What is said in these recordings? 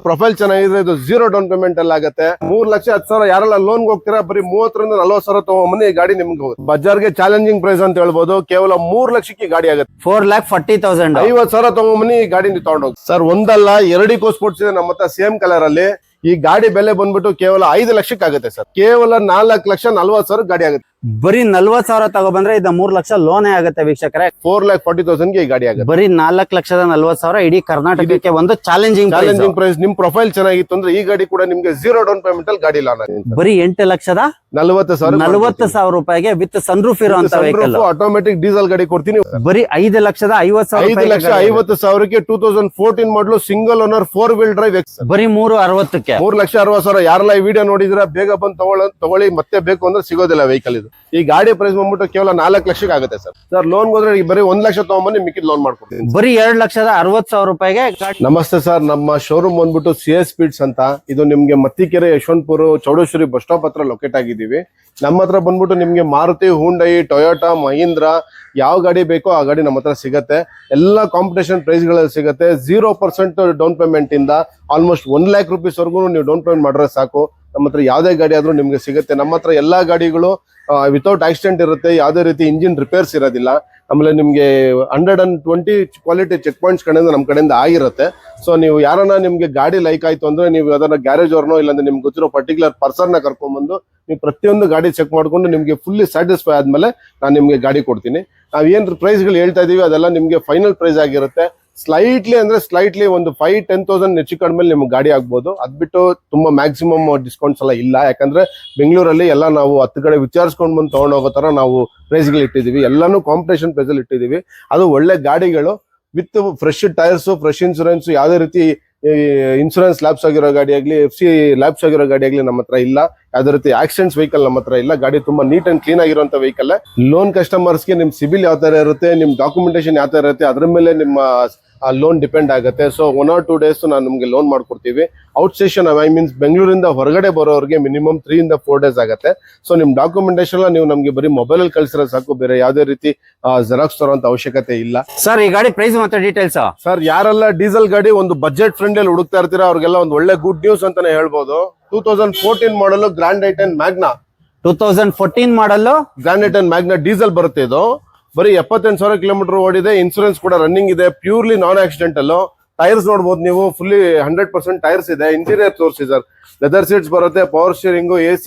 Profile ಚೆನ್ನಾಗಿದ್ರೆ ಇದು 0 down payment ಅಲ್ಲಿ ಆಗುತ್ತೆ. 3,10,000 ಯಾರೆಲ್ಲ ಲೋನ್ ಹೋಗ್ತೀರಾ ಬರೀ 30 ರಿಂದ 40,000 ತಗೊಂಬನ್ನಿ ಈ ಗಾಡಿ ನಿಮ್ಗೆ ಹೋಗುತ್ತೆ. ಬಜಾರ್ಗೆ ಚಾಲೆಂಜಿಂಗ್ ಪ್ರೈಸ್ ಅಂತ ಹೇಳ್ಬೋದು. ಕೇವಲ 3 ಲಕ್ಷಕ್ಕೆ ಗಾಡಿ ಆಗುತ್ತೆ. 4,40,000 50,000 ತಗೊಂಬನ್ನಿ ಈ ಗಾಡಿ ನೀವು ತಗೊಂಡೋಗಿ. ಸರ್ ಒಂದಲ್ಲ 2 ಇಕೋ ಸ್ಪೋರ್ಟ್ಸ್ ಇದೆ ನಮ್ಮ ಹತ್ರ ಸೇಮ್ ಕಲರ್ ಅಲ್ಲಿ. ಈ ಗಾಡಿ ಬೆಲೆ ಬಂದ್ಬಿಟ್ಟು ಕೇವಲ 5 ಲಕ್ಷಕ್ಕೆ ಆಗುತ್ತೆ ಸರ್. ಕೇವಲ 4,40,000 ಗಾಡಿ ಆಗುತ್ತೆ. ಬರೀ 40,000 ತಗೊಬಂದ್ರೆ ಇದು 3 ಲಕ್ಷ ಲೋನೇ ಆಗುತ್ತೆ ವೀಕ್ಷಕರೇ. 4,40,000 ಗೆ ಈ ಗಾಡಿ ಆಗುತ್ತೆ. ಬರೀ 4,40,000 ಇಡೀ ಕರ್ನಾಟಕಕ್ಕೆ ಒಂದು ಚಾಲೆಂಜಿಂಗ್ ಪ್ರೈಸ್. ನಿಮ್ ಪ್ರೊಫೈಲ್ ಚೆನ್ನಾಗಿತ್ತು ಅಂದ್ರೆ ಈ ಗಾಡಿ ಕೂಡ ನಿಮ್ಗೆ 0 ಡೌನ್ ಪೇಮೆಂಟ್ ಅಲ್ಲಿ ಗಾಡಿ ಲಾನ್ ಆಗುತ್ತೆ. ಬರೀ 8,40,000 ರೂಪಾಯಿಗೆ ವಿತ್ ಸನ್ರೂಫ್ ಇರುವಂತ ವೆಹಿಕಲ್ ಆಟೋಮೆಟಿಕ್ ಡೀಸೆಲ್ ಗಾಡಿ ಕೊಡ್ತೀನಿ. ಬರೀ 5,50,000 2014 ಮಾಡಲು ಸಿಂಗಲ್ ಓನರ್ 4 ವೀಲ್ ಡ್ರೈವ್ ಬರೀ 3,60,000 3,60,000. ಯಾರೆಲ್ಲ ಈ ವಿಡಿಯೋ ನೋಡಿದ್ರೆ ಬೇಗ ಬಂದು ತಗೊಳ್ಳಿ, ಮತ್ತೆ ಬೇಕು ಅಂದ್ರೆ ಸಿಗೋದಿಲ್ಲ ವೆಹಿಕಲ್ ಇದು. ಈ ಗಾಡಿ ಪ್ರೈಸ್ ಬಂದ್ಬಿಟ್ಟು ಕೇವಲ 4 ಲಕ್ಷಕ್ಕೆ ಆಗುತ್ತೆ ಸರ್. ಸರ್ ಲೋನ್ ಹೋದ್ರೆ ಬರೀ 1 ಲಕ್ಷ ತಗೊಂಬಂದು ಮಿಕ್ಕಿದ್ ಲೋನ್ ಮಾಡ್ಕೊಡ್ತೀನಿ. ಬರೀ 2,60,000 ರೂಪಾಯಿಗೆ. ನಮಸ್ತೆ ಸರ್, ನಮ್ಮ ಶೋರೂಮ್ ಬಂದ್ಬಿಟ್ಟು CS ಸ್ಪೀಡ್ಸ್ ಅಂತ. ಇದು ನಿಮ್ಗೆ ಮತ್ತಿಕೆರೆ, ಯಶವಂತಪುರ, ಚೌಡೇಶ್ವರಿ ಬಸ್ ಸ್ಟಾಪ್ ಹತ್ರ ಲೊಕೇಟ್ ಆಗಿದ್ದೀವಿ. ನಮ್ಮ ಹತ್ರ ಬಂದ್ಬಿಟ್ಟು ನಿಮ್ಗೆ ಮಾರುತಿ, ಹುಂಡೈ, ಟೊಯೋಟಾ, ಮಹೀಂದ್ರ ಯಾವ ಗಾಡಿ ಬೇಕೋ ಆ ಗಾಡಿ ನಮ್ಮ ಹತ್ರ ಸಿಗುತ್ತೆ. ಎಲ್ಲ ಕಾಂಪಿಟೇಷನ್ ಪ್ರೈಸ್ ಗಳಲ್ಲಿ ಸಿಗುತ್ತೆ. 0% ಡೌನ್ ಪೇಮೆಂಟ್ ಇಂದ ಆಲ್ಮೋಸ್ಟ್ 1 ಲ್ಯಾಕ್ ರುಪೀಸ್ ವರ್ಗು ನೀವು ಡೌನ್ ಪೇಮೆಂಟ್ ಮಾಡಿದ್ರೆ ಸಾಕು. ನಮ್ಮ ಹತ್ರ ಯಾವ್ದೇ ಗಾಡಿ ಆದ್ರೂ ನಿಮ್ಗೆ ಸಿಗುತ್ತೆ. ನಮ್ಮ ಹತ್ರ ಎಲ್ಲಾ ಗಾಡಿಗಳು ವಿತೌಟ್ ಆಕ್ಸಿಡೆಂಟ್ ಇರುತ್ತೆ. ಯಾವ್ದೇ ರೀತಿ ಇಂಜಿನ್ ರಿಪೇರ್ಸ್ ಇರೋದಿಲ್ಲ. ಆಮೇಲೆ ನಿಮ್ಗೆ 120 ಕ್ವಾಲಿಟಿ ಚೆಕ್ ಪಾಯಿಂಟ್ಸ್ ಕಡೆಯಿಂದ ನಮ್ಮ ಕಡೆಯಿಂದ ಆಗಿರುತ್ತೆ. ಸೊ ನೀವು ಯಾರನ್ನ ನಿಮ್ಗೆ ಗಾಡಿ ಲೈಕ್ ಆಯ್ತು ಅಂದ್ರೆ ನೀವು ಅದನ್ನ ಗ್ಯಾರೇಜ್ ಅವ್ರನ್ನೋ ಇಲ್ಲಾಂದ್ರೆ ನಿಮ್ಗೆ ಗೊತ್ತಿರೋ ಪರ್ಟಿಕ್ಯುಲರ್ ಪರ್ಸನ್ ನ ಕರ್ಕೊಂಡ್ಬಂದು ನೀವು ಪ್ರತಿಯೊಂದು ಗಾಡಿ ಚೆಕ್ ಮಾಡ್ಕೊಂಡು ನಿಮ್ಗೆ ಫುಲ್ಲಿ ಸ್ಯಾಟಿಸ್ಫೈ ಆದ್ಮೇಲೆ ನಾನು ನಿಮ್ಗೆ ಗಾಡಿ ಕೊಡ್ತೀನಿ. ನಾವ್ ಏನ್ ಪ್ರೈಸ್ ಗಳು ಹೇಳ್ತಾ ಇದೀವಿ ಅದೆಲ್ಲ ನಿಮ್ಗೆ ಫೈನಲ್ ಪ್ರೈಸ್ ಆಗಿರುತ್ತೆ. ಸ್ಲೈಟ್ಲಿ ಒಂದು 5-10,000 ಹೆಚ್ಚು ಕಡಿಮೆ ನಿಮ್ಗೆ ಗಾಡಿ ಆಗ್ಬೋದು. ಅದ್ಬಿಟ್ಟು ತುಂಬಾ ಮ್ಯಾಕ್ಸಿಮಮ್ ಡಿಸ್ಕೌಂಟ್ಸ್ ಎಲ್ಲ ಇಲ್ಲ. ಯಾಕಂದ್ರೆ ಬೆಂಗಳೂರಲ್ಲಿ ಎಲ್ಲ ನಾವು 10 ಕಡೆ ವಿಚಾರಿಸ್ಕೊಂಡ್ ಬಂದು ತಗೊಂಡ್ ಹೋಗೋ ತರ ನಾವು ಪ್ರೈಸ್ ಗಳು ಇಟ್ಟಿದೀವಿ. ಎಲ್ಲಾನು ಕಾಂಪಿಟೇಷನ್ ಪ್ರೈಸ್ ಅಲ್ಲಿ ಇಟ್ಟಿದೀವಿ. ಅದು ಒಳ್ಳೆ ಗಾಡಿಗಳು with fresh tyres, fresh insurance. ಯಾವುದೇ ರೀತಿ ಇನ್ಸೂರೆನ್ಸ್ ಲ್ಯಾಬ್ಸ್ ಆಗಿರೋ ಗಾಡಿ ಆಗ್ಲಿ, FC ಲ್ಯಾಬ್ಸ್ ಆಗಿರೋ ಗಾಡಿ ಆಗ್ಲಿ ನಮ್ಮ ಹತ್ರ ಇಲ್ಲ. ಯಾವುದೇ ರೀತಿ ಆಕ್ಸಿಡೆಂಟ್ಸ್ ವೆಹಿಕಲ್ ನಮ್ಮ ಹತ್ರ ಇಲ್ಲ. ಗಾಡಿ ತುಂಬಾ ನೀಟ್ ಅಂಡ್ ಕ್ಲೀನ್ ಆಗಿರುವಂತ ವೆಹಿಕಲ್. ಲೋನ್ ಕಸ್ಟಮರ್ಸ್ಗೆ ನಿಮ್ ಸಿಬಿಲ್ ಯಾವ ತರ ಇರುತ್ತೆ, ನಿಮ್ ಡಾಕ್ಯುಮೆಂಟೇಶನ್ ಯಾವ ತರ ಇರುತ್ತೆ, ಅದ್ರ ಮೇಲೆ ನಿಮ್ಮ ಲೋನ್ ಡಿಪೆಂಡ್ ಆಗುತ್ತೆ. ಸೊ 1 or 2 days ನಾನು ನಿಮ್ಗೆ ಲೋನ್ ಮಾಡ್ಕೊಡ್ತೀವಿ. ಔಟ್ ಸ್ಟೇಷನ್ ಮೀನ್ಸ್ ಬೆಂಗಳೂರಿಂದ ಹೊರಗಡೆ ಬರೋರಿಗೆ ಮಿನಿಮಮ್ 3 ಇಂದ 4 days ಆಗುತ್ತೆ. ಸೊ ನಿಮ್ ಡಾಕ್ಯುಮೆಂಟೇಶನ್ ನೀವು ನಮ್ಗೆ ಬರೀ ಮೊಬೈಲ್ ಅಲ್ಲಿ ಕಳ್ಸಿರೋ ಸಾಕು. ಬೇರೆ ಯಾವುದೇ ರೀತಿ ಜೆರಾಕ್ಸ್ ತರೋಂತ ಅವಶ್ಯಕತೆ ಇಲ್ಲ. ಸರ್ ಈ ಗಾಡಿ ಪ್ರೈಸ್ ಮತ್ತೆ ಡೀಟೇಲ್ಸ್. ಸರ್ ಯಾರೆಲ್ಲ ಡೀಸೆಲ್ ಗಾಡಿ ಒಂದು ಬಜೆಟ್ ಫ್ರೆಂಡ್ಲಿ ಹುಡುಕ್ತಾ ಇರ್ತೀರಾ ಅವ್ರಿಗೆಲ್ಲ ಒಂದು ಒಳ್ಳೆ ಗುಡ್ ನ್ಯೂಸ್ ಅಂತಾನೆ ಹೇಳ್ಬೋದು. 2014 ಮಾಡಲ್ ಗ್ರ್ಯಾಂಡ್ ಐಟನ್ ಮ್ಯಾಗ್ನಾ. 2014 ಮಾಡಲ್ ಗ್ರ್ಯಾಂಡ್ ಐಟನ್ ಮ್ಯಾಗ್ನಾ ಡೀಸೆಲ್ ಬರುತ್ತೆ. ಇದು ಬರೀ 78,000 ಕಿಲೋಮೀಟರ್ ಓಡಿದೆ. ಇನ್ಸೂರೆನ್ಸ್ ಕೂಡ ರನ್ನಿಂಗ್ ಇದೆ. Purely non accidental. ಟೈರ್ಸ್ ನೋಡಬಹುದು ನೀವು, ಫುಲ್ಲಿ 100% ಟೈರ್ಸ್ ಇದೆ. ಇಂಟೀರಿಯರ್ ತೋರಿಸಿ ಸರ್. ಲೆದರ್ ಸೀಟ್ಸ್ ಬರುತ್ತೆ, power steering, AC,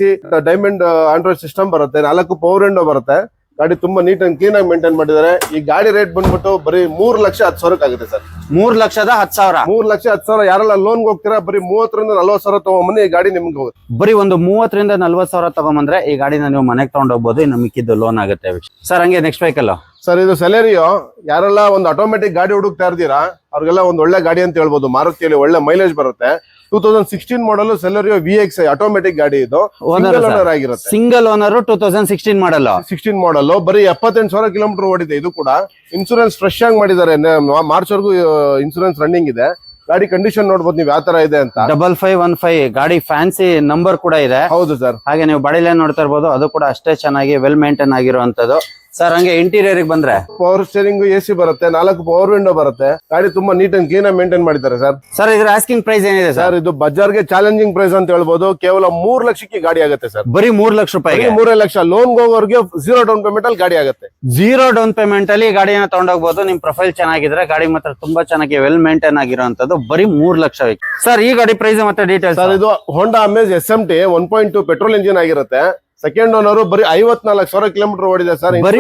diamond Android system ಬರುತ್ತೆ, 4 ಪವರ್ ವಿಂಡೋ ಬರುತ್ತೆ. ಗಾಡಿ ತುಂಬಾ ನೀಟ್ ಅಂಡ್ ಕ್ಲೀನ್ ಆಗಿ ಮೇಂಟೈನ್ ಮಾಡಿದ್ದಾರೆ. ಈ ಗಾಡಿ ರೇಟ್ ಬಂದ್ಬಿಟ್ಟು ಬರೀ 3,10,000 ಆಗುತ್ತೆ ಸರ್. 3,10,000. 3,10,000 ಯಾರೆಲ್ಲ ಲೋನ್ ಹೋಗ್ತೀರಾ ಬರೀ 30 ರಿಂದ 40,000 ತಗೊಂಬನ್ನಿ ಈ ಗಾಡಿ ನಿಮ್ಗೆ ಹೋಗುತ್ತೆ. ಬರೀ ಒಂದು 30 ರಿಂದ 40,000 ತಗೊಂಬಂದ್ರೆ ಈ ಗಾಡಿನ ನೀವು ಮನೆಗೆ ತಗೊಂಡ್ ಹೋಗ್ಬೋದು. ಇನ್ನು ಮಿಕ್ಕಿದ್ದು ಲೋನ್ ಆಗುತ್ತೆ. ಸರ್ ಹಂಗೆ ನೆಕ್ಸ್ಟ್ ವೆಹಿಕಲ್ ಸರ್ ಇದು ಸೆಲೆರಿಯೋ. ಯಾರೆಲ್ಲ ಒಂದು ಆಟೋಮೆಟಿಕ್ ಗಾಡಿ ಹುಡುಕ್ತಾ ಇರ್ತೀರಾ ಅವ್ರಿಗೆಲ್ಲ ಒಂದು ಒಳ್ಳೆ ಗಾಡಿ ಅಂತ ಹೇಳ್ಬೋದು. ಮಾರುತಿಯಲ್ಲಿ ಒಳ್ಳೆ ಮೈಲೇಜ್ ಬರುತ್ತೆ. 2016 ಮಾಡಲ್ ಸೆಲೆರಿಯೋ VXi ಆಟೋಮೆಟಿಕ್ ಗಾಡಿ. ಇದು ಓನರ್ ಆಗಿರುತ್ತೆ. ಸಿಂಗಲ್ ಓನರ್ 2016 ಮಾಡಲ್. 16 ಮಾಡಲ್ ಬರೀ 78,000 ಕಿಲೋಮೀಟರ್ ಓಡಿದೆ. ಇದು ಕೂಡ ಇನ್ಸೂರೆನ್ಸ್ ಫ್ರೆಶ್ ಆಗಿ ಮಾಡಿದ್ದಾರೆ. ಮಾರ್ಚ್ ವರೆಗೂ ಇನ್ಸೂರೆನ್ಸ್ ರನ್ನಿಂಗ್ ಇದೆ. ಗಾಡಿ ಕಂಡೀಷನ್ ನೋಡ್ಬೋದು ನೀವು ಯಾವ ತರ ಇದೆ ಅಂತ. 5515 ಗಾಡಿ ಫ್ಯಾನ್ಸಿ ನಂಬರ್ ಕೂಡ ಇದೆ. ಹೌದು ಸರ್. ಹಾಗೆ ನೀವು ಬಾಡಿ ಲೈನ್ ನೋಡ್ತಾ ಇರ್ಬೋದು. ಅದು ಕೂಡ ಅಷ್ಟೇ ಚೆನ್ನಾಗಿ ವೆಲ್ ಮೇಂಟೈನ್ ಆಗಿರುವಂತದ್ದು. ಸರ್ ಹಂಗೆ ಇಂಟೀರಿಯರ್ ಬಂದ್ರೆ ಪವರ್ ಸ್ಟೀರಿಂಗ್, AC ಬರುತ್ತೆ, 4 ಪವರ್ ವಿಂಡೋ ಬರುತ್ತೆ. ಗಾಡಿ ತುಂಬಾ ನೀಟ್ ಅಂಡ್ ಕ್ಲೀನ್ ಆಗಿ ಮೇಂಟೈನ್ ಮಾಡಿದ್ದಾರೆ ಸರ್. ಸರ್ ಇದ್ರ ಆಸ್ಕಿಂಗ್ ಪ್ರೈಸ್ ಏನಿದೆ ಸರ್? ಇದು ಬಜಾರ್ಗೆ ಚಾಲೆಂಜಿಂಗ್ ಪ್ರೈಸ್ ಅಂತ ಹೇಳ್ಬೋದು. ಕೇವಲ 3 ಲಕ್ಷಕ್ಕೆ ಗಾಡಿ ಆಗುತ್ತೆ ಸರ್. ಬರೀ 3 ಲಕ್ಷ ರೂಪಾಯಿ. 3 ಲಕ್ಷ ಲೋನ್ ಹೋಗೋರಿಗೆ 0 ಡೌನ್ ಪೇಮೆಂಟ್ ಅಲ್ಲಿ ಗಾಡಿ ಆಗುತ್ತೆ. 0 ಡೌನ್ ಪೇಮೆಂಟ್ ಅಲ್ಲಿ ಗಾಡಿನ ತಗೊಂಡೋಗ್ಬೋದು. ನಿಮ್ ಪ್ರೊಫೈಲ್ ಚೆನ್ನಾಗಿದ್ರೆ ಗಾಡಿ ಮಾತ್ರ ತುಂಬಾ ಚೆನ್ನಾಗಿ ವೆಲ್ ಮೇಂಟೈನ್ ಆಗಿರುವಂತದ್ದು. ಬರೀ 3 ಲಕ್ಷ. ಸರ್ ಈ ಗಾಡಿ ಪ್ರೈಸ್ ಮತ್ತೆ ಡೀಟೇಲ್ಸ್. ಸರ್ ಇದು ಹೋಂಡಾ ಅಮೇಜ್ SMT 1.2 ಪೆಟ್ರೋಲ್ ಇಂಜಿನ್ ಆಗಿರುತ್ತೆ. ಸೆಕೆಂಡ್ ಓನರ್ ಬರೀ 54,000 ಕಿಲೋಮೀಟರ್ ಓಡಿದೆ ಸರ್. ಬರೀ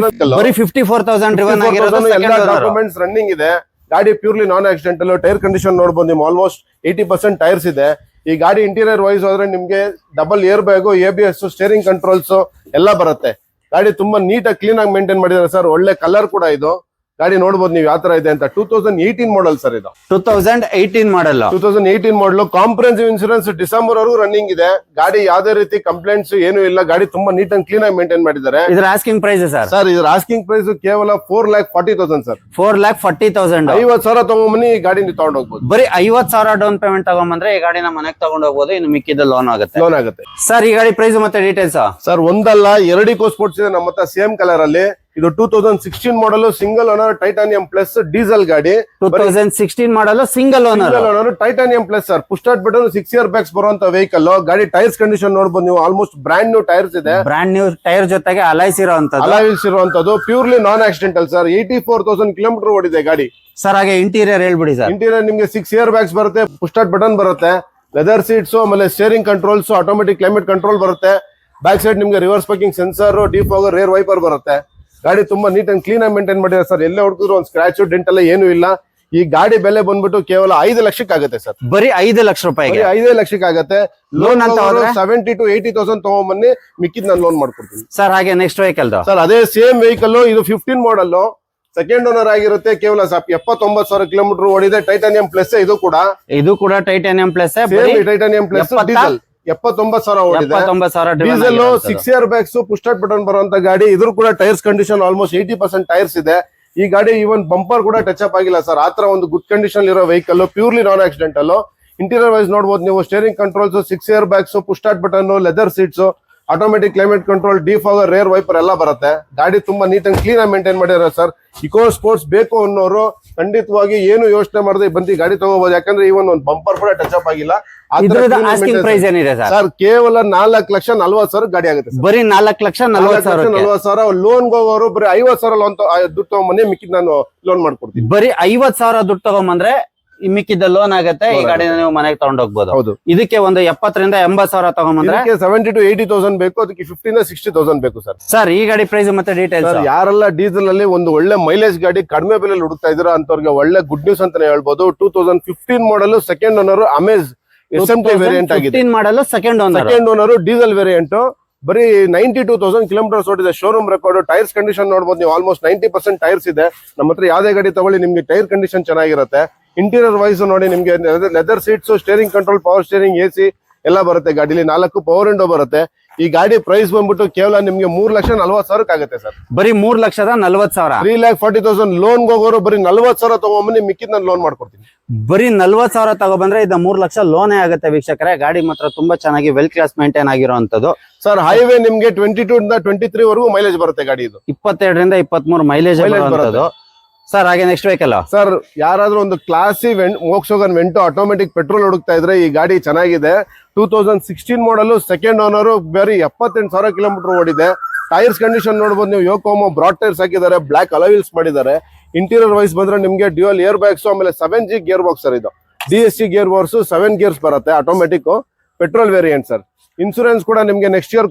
54,000 ಎಲ್ಲ ಡಾಕ್ಯುಮೆಂಟ್ಸ್ ರನ್ನಿಂಗ್ ಇದೆ. ಗಾಡಿ purely non accidental. Tyre condition ನೋಡಬಹುದು ನೀವು, ಆಲ್ಮೋಸ್ಟ್ 80% ಟೈರ್ಸ್ ಇದೆ. ಈ ಗಾಡಿ ಇಂಟೀರಿಯರ್ ವೈಸ್ ಹೋದ್ರೆ ನಿಮ್ಗೆ double air bag, ABS, steering controls ಎಲ್ಲ ಬರುತ್ತೆ. ಗಾಡಿ ತುಂಬಾ ನೀಟ್ ಆಗಿ ಕ್ಲೀನ್ ಆಗಿ ಮೇಂಟೈನ್ ಮಾಡಿದ್ದಾರೆ ಸರ್. ಒಳ್ಳೆ ಕಲರ್ ಕೂಡ ಇದು. ಗಾಡಿ ನೋಡಬಹುದು ನೀವು ಯಾವ ತರ ಇದೆ ಅಂತ. 2018 ಮಾಡಲ್ ಸರ್ ಇದು. 2018 ಮಾಡಲ್. 2018 ಮಾಡಲು ಕಾಂಪ್ರಿಹೆನ್ಸಿವ್ ಇನ್ಸೂರೆನ್ಸ್ ಡಿಸೆಂಬರ್ ವರೆಗೂ ರನ್ನಿಂಗ್ ಇದೆ. ಗಾಡಿ ಯಾವ್ದೇ ರೀತಿ ಕಂಪ್ಲೇಂಟ್ಸ್ ಏನು ಇಲ್ಲ. ಗಾಡಿ ತುಂಬಾ ನೀಟ್ ಅಂಡ್ ಕ್ಲೀನ್ ಆಗಿ ಮೇಂಟೈನ್ ಮಾಡಿದ್ದಾರೆ. ಇದ್ರ ಆಸ್ಕಿಂಗ್ ಪ್ರೈಸ್ ಸರ್? ಸರ್ ಇದ್ರ ಆಸ್ಕಿಂಗ್ ಪ್ರೈಸ್ ಕೇವಲ 4,40,000 ಸರ್. 4,40,000. 50,000 ತಗೊಂಬನ್ನಿ ಈ ಗಾಡಿ ನೀವು ತಗೊಂಡ್ ಹೋಗ್ಬೋದು. ಬರೀ 50,000 ಡೌನ್ ಪೇಮೆಂಟ್ ತಗೊಂಬಂದ್ರೆ ಈ ಗಾಡಿನ ಮನೆಗೆ ತಗೊಂಡ್ ಹೋಗ್ಬೋದು. ಇನ್ನು ಮಿಕ್ಕಿದ ಲೋನ್ ಆಗುತ್ತೆ. ಆಗುತ್ತೆ. ಸರ್ ಈ ಗಾಡಿ ಪ್ರೈಸ್ ಮತ್ತೆ ಡೀಟೇಲ್ಸ್. ಸರ್ ಒಂದಲ್ಲ 2 ಇಕೋ ಸ್ಪೋರ್ಟ್ಸ್ ಇದೆ ನಮ್ಮ ಹತ್ರ ಸೇಮ್ ಕಲರ್ ಅಲ್ಲಿ. ಇದು 2016 model single owner titanium plus diesel ಗಾಡಿ. 2016 model single owner titanium plus sir. Push start button 6 air bags ಬರುವಂತ ವೆಹಿಕಲ್. ಗಾಡಿ ಟೈರ್ಸ್ ಕಂಡೀಷನ್ ನೋಡಬಹುದು ನೀವು, ಆಲ್ಮೋಸ್ಟ್ ಬ್ರಾಂಡ್ ನ್ಯೂ ಟೈರ್ಸ್ ಇದೆ. ಬ್ರಾಂಡ್ ನ್ಯೂ ಟೈರ್ ಜೊತೆಗೆ ಅಲೈಸ್ ಇರುವಂತದ್ದು. ಅಲಾಯ್ಸ್ ಇರುವಂತದ್ದು purely non accidental sir. 84,000 kilometre ಓಡಿದೆ ಗಾಡಿ. ಸರ್ ಹಾಗೆ ಇಂಟೀರಿಯರ್ ಹೇಳ್ಬಿಡಿ ಸರ್. ಇಂಟೀರಿಯರ್ ನಿಮ್ಗೆ 6 ಇಯರ್ ಬ್ಯಾಕ್ಸ್ ಬರುತ್ತೆ, ಪುಷ್ ಸ್ಟಾರ್ಟ್ ಬಟನ್ ಬರುತ್ತೆ, ಲೆದರ್ ಸೀಟ್ಸ್, ಆಮೇಲೆ steering controls, automatic climate control ಬರುತ್ತೆ. ಬ್ಯಾಕ್ ಸೈಡ್ ನಿಮ್ಗೆ reverse parking sensor, defogger, rear wiper ಬರುತ್ತೆ. ಗಾಡಿ ತುಂಬಾ ನೀಟ್ ಅಂಡ್ ಕ್ಲೀನ್ ಆಗಿ ಮೇಂಟೈನ್ ಮಾಡಿದ್ದಾರೆ ಸರ್. ಎಲ್ಲೇ ಹುಡುಕಿದ್ರು ಒಂದು ಸ್ಕ್ರಾಚ್ ಡೆಂಟ್ ಎಲ್ಲ ಏನು ಇಲ್ಲ. ಈ ಗಾಡಿ ಬೆಲೆ ಬಂದ್ಬಿಟ್ಟು ಕೇವಲ 5 ಲಕ್ಷಕ್ಕೆ ಆಗುತ್ತೆ ಸರ್. ಬರೀ 5 ಲಕ್ಷ ರೂಪಾಯಿಗೆ 5 ಲಕ್ಷಕ್ಕೆ ಆಗುತ್ತೆ. ಲೋನ್ ಅಂತ 70 to 80,000 ತಗೊಂಬನ್ನಿ, ಮಿಕ್ಕಿದ್ ನಾನು ಲೋನ್ ಮಾಡ್ಕೊಡ್ತೀನಿ ಸರ್. ಹಾಗೆ ನೆಕ್ಸ್ಟ್ ವೆಹಿಕಲ್ ಸರ್ ಅದೇ ಸೇಮ್ ವೆಹಿಕಲ್. ಇದು 15 ಮಾಡಲ್, ಸೆಕೆಂಡ್ ಓನರ್ ಆಗಿರುತ್ತೆ. ಕೇವಲ 79,000 ಕಿಲೋಮೀಟರ್ ಓಡಿದೆ. ಟೈಟಾನಿಯಂ ಪ್ಲಸ್ ಇದು ಕೂಡ titanium plus titanium plus diesel. 79,000 ಓಡಿದೆ. 79,000 diesel 6 air bags, push start button ಬರುವಂತ ಗಾಡಿ. ಇದ್ರ ಕೂಡ ಟೈರ್ಸ್ ಕಂಡೀಷನ್ ಆಲ್ಮೋಸ್ಟ್ 80% ಟೈರ್ಸ್ ಇದೆ. ಈ ಗಾಡಿ ಈವನ್ ಬಂಪರ್ ಕೂಡ ಟಚ್ ಅಪ್ ಆಗಿಲ್ಲ ಸರ್. ಆತರ ಒಂದು ಗುಡ್ ಕಂಡೀಷನ್ ಇರೋ vehicle, purely non accidental. Interior wise ನೋಡಬಹುದು ನೀವು, steering controls, 6 air bags, push start button, leather seats, automatic climate control, defogger, rear wiper ಎಲ್ಲ ಬರುತ್ತೆ. ಗಾಡಿ ತುಂಬಾ ನೀಟ್ ಅಂಡ್ ಕ್ಲೀನ್ ಆಗಿ ಮೇಂಟೈನ್ ಮಾಡಿರೋ ಸರ್. ಇಕೋ ಸ್ಪೋರ್ಟ್ಸ್ ಬೇಕು ಅನ್ನೋರು ಖಂಡಿತವಾಗಿ ಏನು ಯೋಚನೆ ಮಾಡದೆ ಬಂದು ಗಾಡಿ ತಗೋಬಹುದು. ಯಾಕಂದ್ರೆ ಇವನ್ ಒಂದು ಬಂಪರ್ ಕೂಡ ಟಚ್ ಅಪ್ ಆಗಿಲ್ಲ. ಪ್ರೈಸ್ ಏನಿದೆ ಸರ್ ಕೇವಲ 4,40,000 ಗಾಡಿ ಆಗುತ್ತೆ. ಬರೀ 4,40,000 ಲೋನ್ ಹೋಗೋರು ಬರೀ 50,000 ಲೋನ್ ದುಡ್ಡು ತಗೊಂಬನ್ನಿ, ಮಿಕ್ಕಿದ್ ನಾನು ಲೋನ್ ಮಾಡ್ಕೊಡ್ತೀನಿ. ಬರೀ 50,000 ದುಡ್ಡು ತಗೊಂಬಂದ್ರೆ ಮಿಕ್ಕಿದ್ದ ಲೋನ್ ಆಗತ್ತೆ. ಈ ಗಾಡಿನ ನೀವು ಮನೆಗೆ ತಗೊಂಡೋಗ್ಬೋದು. ಹೌದು. ಇದಕ್ಕೆ ಒಂದು 70,000 ರಿಂದ 80,000 ತಗೊಂಬಂದ್ರೆ 70 to 80,000 ಬೇಕು. ಅದಕ್ಕೆ 50,000 to 60,000 ಬೇಕು ಸರ್. ಸರ್ ಈ ಗಾಡಿ ಪ್ರೈಸ್ ಮತ್ತೆ ಡೀಟೇಲ್ಸ್. ಯಾರೆಲ್ಲ ಡೀಸೆಲ್ ಅಲ್ಲಿ ಒಂದು ಒಳ್ಳೆ ಮೈಲೇಜ್ ಗಾಡಿ ಕಡಿಮೆ ಬೆಲೆಯಲ್ಲಿ ಹುಡುಕ್ತಾ ಇದ್ದೀರಾ ಅಂತವ್ರಿಗೆ ಒಳ್ಳೆ ಗುಡ್ ನ್ಯೂಸ್ ಅಂತಾನೆ ಹೇಳ್ಬೋದು. 2015 ಮಾಡಲ್ second owner Amaze SMT variant ಆಗಿದೆ. ಮಾಡಲು ಸೆಕೆಂಡ್ ಓನರ್ ಡೀಸೆಲ್ ವೇರಿಯಂಟ್. ಬರೀ 92,000 ಕಿಲೋಮೀಟರ್ಸ್ ಓಡಿದೆ. Showroom record. ಟೈರ್ಸ್ ಕಂಡೀಷನ್ ನೋಡಬಹುದು ನೀವು, ಆಲ್ಮೋಸ್ಟ್ 90% ಟೈರ್ಸ್ ಇದೆ. ನಮ್ಮ ಹತ್ರ ಯಾವ್ದೇ ಗಾಡಿ ತಗೊಳ್ಳಿ ನಿಮ್ಗೆ ಟೈರ್ ಕಂಡೀಷನ್ ಚೆನ್ನಾಗಿರುತ್ತೆ. ಇಂಟೀರಿಯರ್ ವೈಸ್ ನೋಡಿ ನಿಮ್ಗೆ leather seats, steering control, power steering, AC ಎಲ್ಲ ಬರುತ್ತೆ ಗಾಡಿಲಿ. 4 ಪವರ್ ವಿಂಡೋ ಬರುತ್ತೆ. ಈ ಗಾಡಿ ಪ್ರೈಸ್ ಬಂದ್ಬಿಟ್ಟು ಕೇವಲ ನಿಮ್ಗೆ 3,40,000 ಆಗುತ್ತೆ ಸರ್. ಬರೀ 3,40,000. 3,40,000 ಲೋನ್ ಹೋಗೋರು ಬರೀ 40,000 ತಗೊಂಬನ್ನಿ, ಮಿಕ್ಕಿದ್ ನಾನು ಲೋನ್ ಮಾಡ್ಕೊಡ್ತೀನಿ. ಬರೀ 40,000 ತಗೊಬಂದ್ರೆ ಇದು 3 ಲಕ್ಷ ಲೋನೇ ಆಗುತ್ತೆ ವೀಕ್ಷಕರೇ. ಗಾಡಿ ಮಾತ್ರ ತುಂಬಾ ಚೆನ್ನಾಗಿ ವೆಲ್ ಕ್ಲಾಸ್ ಮೇಂಟೈನ್ ಆಗಿರುವಂತದ್ದು. ಸರ್ ಹೈವೇ ನಿಮ್ಗೆ 22 ಇಂದ 23 ವರೆಗೂ ಮೈಲೇಜ್ ಬರುತ್ತೆ ಗಾಡಿ. ಇದು 22 ರಿಂದ 23 ಮೈಲೇಜ್ ಬರುವಂತದ್ದು. ಸರ್ ಹಾಗೆ ನೆಕ್ಸ್ಟ್ ವೆಹಿಕಲ್ ಸರ್, ಯಾರಾದ್ರೂ ಒಂದು classy Volkswagen Vento automatic petrol ಹುಡುಕ್ತಾ ಇದ್ರೆ ಈ ಗಾಡಿ ಚೆನ್ನಾಗಿದೆ. 2016 ಮಾಡಲ್ ಸೆಕೆಂಡ್ ಓನರ್, ಬರೀ 78,000 ಕಿಲೋಮೀಟರ್ ಓಡಿದೆ. ಟೈರ್ಸ್ ಕಂಡೀಷನ್ ನೋಡಬಹುದು ನೀವು, ಯೋಕೋಮೋ ಬ್ರಾಡ್ ಟೈರ್ಸ್ ಹಾಕಿದ್ದಾರೆ, ಬ್ಲಾಕ್ ಅಲಾಯ್ಸ್ ಮಾಡಿದ್ದಾರೆ. ಇಂಟೀರಿಯರ್ ವೈಸ್ ಬಂದ್ರೆ ನಿಮ್ಗೆ ಡ್ಯೂಯಲ್ ಏರ್ ಬ್ಯಾಗ್ಸ್, ಆಮೇಲೆ 7G ಗೇರ್ ಬಾಕ್ಸ್ ಸರ್. ಇದು DSC ಗೇರ್ ಬಾಕ್ಸ್, 7 ಗೇರ್ಸ್ ಬರುತ್ತೆ, automatic, petrol variant sir. Insurance ಕೂಡ ನಿಮ್ಗೆ next year